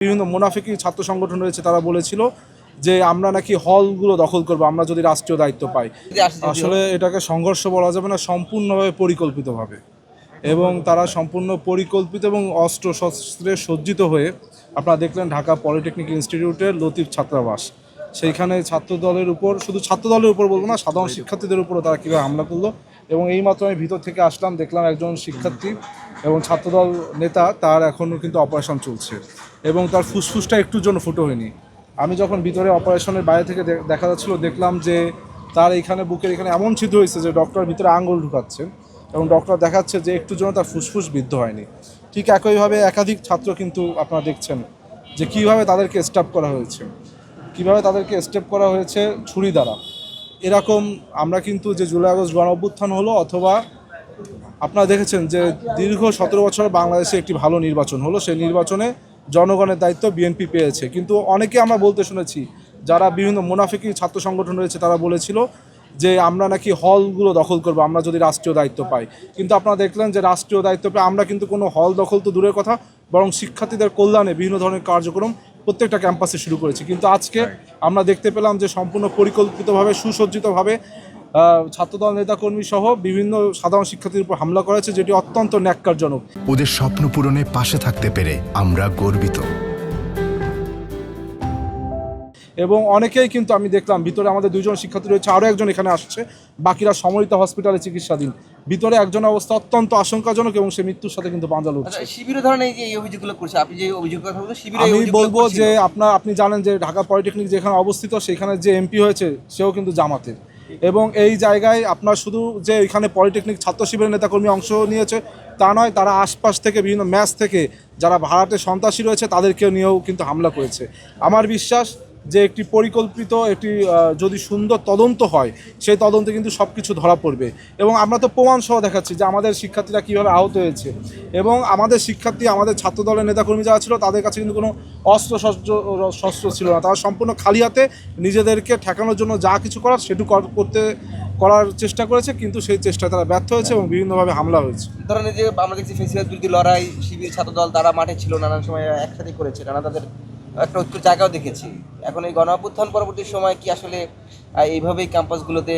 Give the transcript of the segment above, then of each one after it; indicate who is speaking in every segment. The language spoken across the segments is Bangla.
Speaker 1: বিভিন্ন মুনাফিকি ছাত্র সংগঠন রয়েছে, তারা বলেছিল যে আমরা নাকি হলগুলো দখল করবো আমরা যদি রাষ্ট্রীয় দায়িত্ব পাই। আসলে এটাকে সংঘর্ষ বলা যাবে না, সম্পূর্ণভাবে পরিকল্পিতভাবে, এবং তারা সম্পূর্ণ পরিকল্পিত এবং অস্ত্র শস্ত্রে সজ্জিত হয়ে আপনারা দেখলেন ঢাকা পলিটেকনিক ইনস্টিটিউটের লতিফ ছাত্রাবাস, সেইখানে ছাত্রদলের উপর, শুধু ছাত্রদলের উপর বলবো না, সাধারণ শিক্ষার্থীদের উপরও তারা কীভাবে হামলা করলো। এবং এইমাত্র আমি ভিতর থেকে আসলাম, দেখলাম একজন শিক্ষার্থী এবং ছাত্রদল নেতা, তার এখনও কিন্তু অপারেশন চলছে এবং তার ফুসফুসটা একটুর জন্য ফুটো হয়নি। আমি যখন ভিতরে অপারেশনের বাইরে থেকে দেখা যাচ্ছিল, দেখলাম যে তার এইখানে বুকের এখানে এমন ছিদ্র হয়েছে যে ডক্টর ভিতরে আঙুল ঢুকাচ্ছে এবং ডক্টর দেখাচ্ছে যে একটুর জন্য তার ফুসফুস বিদ্ধ হয়নি। ঠিক একইভাবে একাধিক ছাত্র কিন্তু আপনারা দেখছেন যে কীভাবে তাদেরকে স্ট্যাপ করা হয়েছে, ছুরি দ্বারা। এরকম আমরা কিন্তু যে জুলাই আগস্ট গণ অভ্যুত্থান হলো, অথবা আপনারা দেখেছেন যে দীর্ঘ 17 বছর বাংলাদেশে একটি ভালো নির্বাচন হলো, সেই নির্বাচনে জনগণের দায়িত্ব বিএনপি পেয়েছে। কিন্তু অনেকে আমরা বলতে শুনেছি, যারা বিভিন্ন মুনাফিকি ছাত্র সংগঠন রয়েছে, তারা বলেছিল যে আমরা নাকি হলগুলো দখল করবো আমরা যদি রাষ্ট্রীয় দায়িত্ব পাই। কিন্তু আপনারা দেখলেন যে রাষ্ট্রীয় দায়িত্ব পেয়ে আমরা কিন্তু কোনো হল দখল তো দূরের কথা, বরং শিক্ষার্থীদের কল্যাণে বিভিন্ন ধরনের কার্যক্রম প্রত্যেকটা ক্যাম্পাসে শুরু করেছি। কিন্তু আজকে আমরা দেখতে পেলাম যে সম্পূর্ণ পরিকল্পিতভাবে, সুসজ্জিতভাবে ছাত্রদল নেতাকর্মী সহ বিভিন্ন সাধারণ শিক্ষার্থীর উপর হামলা করেছে, যেটি অত্যন্ত ন্যাক্কারজনক।
Speaker 2: ওদের স্বপ্ন পূরণে পাশে থাকতে পেরে আমরা গর্বিত।
Speaker 1: এবং অনেকেই কিন্তু আমি দেখলাম ভিতরে আমাদের 2জন শিক্ষার্থী রয়েছে, আরও একজন এখানে আসছে, বাকিরা সমরিতা হসপিটালে চিকিৎসাধীন। ভিতরে একজনের অবস্থা অত্যন্ত আশঙ্কাজনক এবং সে মৃত্যুর সাথে কিন্তু পাঞ্জা লড়ছে।
Speaker 3: শিবিরের ধরনের এই অভিযোগগুলো করছে, আপনি যে অভিযোগের কথা বলছেন, শিবিরের
Speaker 1: আমি বলবো যে আপনি জানেন যে ঢাকা পলিটেকনিক যেখানে অবস্থিত, সেখানে যে এমপি হয়েছে সেও কিন্তু জামাতের। এবং এই জায়গায় আপনার শুধু যে এখানে পলিটেকনিক ছাত্র শিবিরের নেতাকর্মী অংশ নিয়েছে তা নয়, তারা আশপাশ থেকে বিভিন্ন ম্যাচ থেকে যারা ভাড়াটে সন্ত্রাসী রয়েছে তাদেরকে নিয়েও কিন্তু হামলা করেছে। আমার বিশ্বাস যে একটি পরিকল্পিত, একটি যদি সুন্দর তদন্ত হয়, সেই তদন্তে কিন্তু সব কিছু ধরা পড়বে। এবং আমরা তো প্রমাণসহ দেখাচ্ছি যে আমাদের শিক্ষার্থীরা কীভাবে আহত হয়েছে, এবং আমাদের শিক্ষার্থী, আমাদের ছাত্রদলের নেতাকর্মী যারা ছিল, তাদের কাছে কিন্তু কোনো শস্ত্র ছিল না। তারা সম্পূর্ণ খালি হাতে নিজেদেরকে ঠেকানোর জন্য যা কিছু করার সেটুকু করার চেষ্টা করেছে, কিন্তু সেই চেষ্টায় তারা ব্যর্থ হয়েছে এবং বিভিন্নভাবে হামলা হয়েছে।
Speaker 3: ধরেন যে আমরা দেখছি ফেসিবাদ বিরোধী লড়াই, শিবির ছাত্রদল তারা মাঠে ছিল, নানান সময় একসাথে করেছে, নানা তাদের একটা ঐক্যের জায়গাও দেখেছি। এখন এই গণ অভ্যুত্থান পরবর্তী সময় কি আসলে এইভাবেই ক্যাম্পাসগুলোতে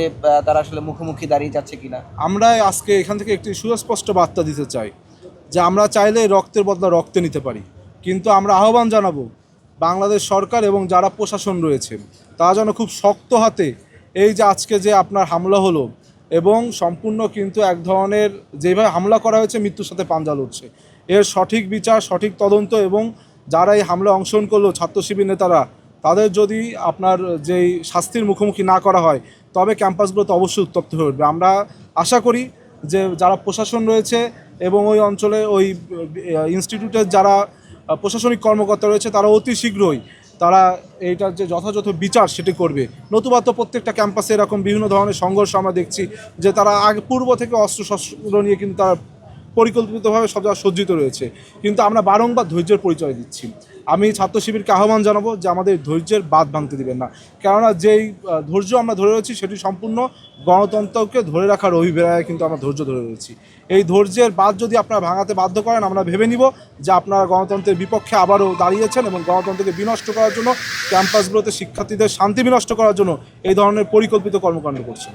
Speaker 3: তারা আসলে মুখোমুখি দাঁড়িয়ে যাচ্ছে কিনা?
Speaker 1: আমরা আজকে এখান থেকে একটি সুস্পষ্ট বার্তা দিতে চাই যে আমরা চাইলে রক্তের বদলা রক্তে নিতে পারি, কিন্তু আমরা আহ্বান জানাবো বাংলাদেশ সরকার এবং যারা প্রশাসন রয়েছে, তারা যেন খুব শক্ত হাতে এই যে আজকে যে আপনার হামলা হলো, এবং সম্পূর্ণ কিন্তু এক ধরনের যেভাবে হামলা করা হয়েছে মৃত্যুর সাথে পাঞ্জা লড়ছে, এর সঠিক বিচার, সঠিক তদন্ত, এবং যারা এই হামলায় অংশগ্রহণ করলো ছাত্র শিবির নেতারা, তাদের যদি আপনার যেই শাস্তির মুখোমুখি না করা হয়, তবে ক্যাম্পাসগুলোতে অবশ্যই উত্তপ্ত হয়ে উঠবে। আমরা আশা করি যে যারা প্রশাসন রয়েছে এবং ওই অঞ্চলে ওই ইনস্টিটিউটের যারা প্রশাসনিক কর্মকর্তা রয়েছে, তারা অতি শীঘ্রই তারা এইটার যে যথাযথ বিচার সেটি করবে। নতুবা তো প্রত্যেকটা ক্যাম্পাসে এরকম বিভিন্ন ধরনের সংঘর্ষ আমরা দেখছি যে তারা পূর্ব থেকে অস্ত্রশস্ত্র নিয়ে কিন্তু তারা পরিকল্পিতভাবে সব জায়গায় সজ্জিত রয়েছে। কিন্তু আমরা বারংবার ধৈর্যের পরিচয় দিচ্ছি। আমি ছাত্র শিবিরকে আহ্বান জানাবো যে আমাদের ধৈর্যের বাঁধ ভাঙতে দিবেন না, কেননা যেই ধৈর্য আমরা ধরে রয়েছি সেটি সম্পূর্ণ গণতন্ত্রকে ধরে রাখার অভিপ্রায়ে কিন্তু আমরা ধৈর্য ধরে রয়েছি। এই ধৈর্যের বাঁধ যদি আপনারা ভাঙাতে বাধ্য করেন, আমরা ভেবে নিব যে আপনারা গণতন্ত্রের বিপক্ষে আবারও দাঁড়িয়েছেন এবং গণতন্ত্রকে বিনষ্ট করার জন্য, ক্যাম্পাসগুলোতে শিক্ষার্থীদের শান্তি বিনষ্ট করার জন্য এই ধরনের পরিকল্পিত কর্মকাণ্ড করছেন।